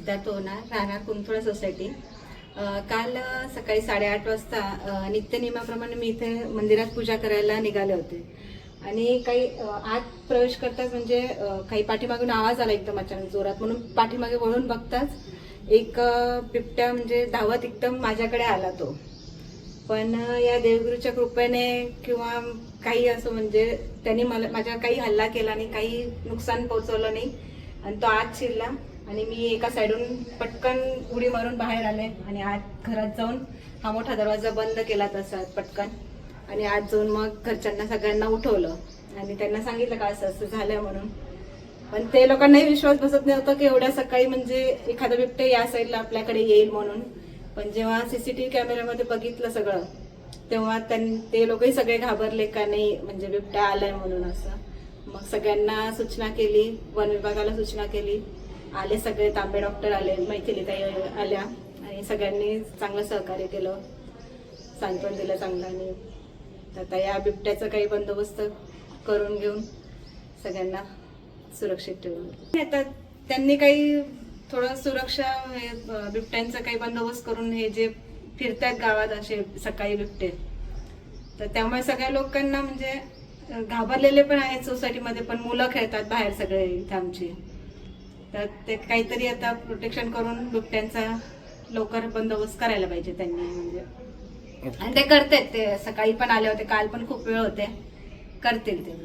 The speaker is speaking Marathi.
सिद्धार्थ होणार, राहणार कुंथोळा सोसायटी. काल सकाळी 8:30 वाजता नित्यनियमाप्रमाणे मी इथे मंदिरात पूजा करायला निघाले होते आणि काही आत प्रवेश करताच म्हणजे काही पाठीमागून आवाज आला एकदम अचानक जोरात, म्हणून पाठीमागे वळून बघताच एक बिबट्या म्हणजे धावत एकदम माझ्याकडे आला तो. पण या देवगुरूच्या कृपेने किंवा काही असं म्हणजे त्यांनी माझ्या काही हल्ला केला नाही, काही नुकसान पोहोचवलं नाही आणि तो आत शिरला आणि मी एका साईडून पटकन उडी मारून बाहेर आले आणि आत घरात जाऊन हा मोठा दरवाजा बंद केला तसा पटकन आणि आत जाऊन मग घरच्यांना सगळ्यांना उठवलं आणि त्यांना सांगितलं का असं असं झालं म्हणून. पण ते लोकांनाही विश्वास बसत नव्हता की एवढ्या सकाळी म्हणजे एखादा बिबट्या या साईडला आपल्याकडे येईल म्हणून. पण जेव्हा सीसीटीव्ही कॅमेऱ्यामध्ये बघितलं सगळं तेव्हा ते लोकही सगळे घाबरले का नाही म्हणजे बिबट्या आलाय म्हणून असं. मग सगळ्यांना सूचना केली, वन विभागाला सूचना केली, आले सगळे, तांबे डॉक्टर आले, मैथिलीताई आल्या आणि सगळ्यांनी चांगलं सहकार्य केलं, सांत्वन दिलं चांगलं. आणि आता या बिबट्याचा काही बंदोबस्त करून घेऊन सगळ्यांना सुरक्षित ठेवून आता त्यांनी काही थोडं सुरक्षा बिबट्यांचा काही बंदोबस्त करून हे जे फिरतात गावात असे सकाळी बिबटे, तर त्यामुळे सगळ्या लोकांना म्हणजे घाबरलेले पण आहेत सोसायटीमध्ये, पण मुलं खेळतात बाहेर सगळे इथे आमची, तर ते काहीतरी आता प्रोटेक्शन करून बिबट्यांचा लवकर बंदोबस्त करायला पाहिजे त्यांनी म्हणजे. आणि ते करतात, ते सकाळी पण आले होते, काल पण खूप वेळ होते, करतील ते.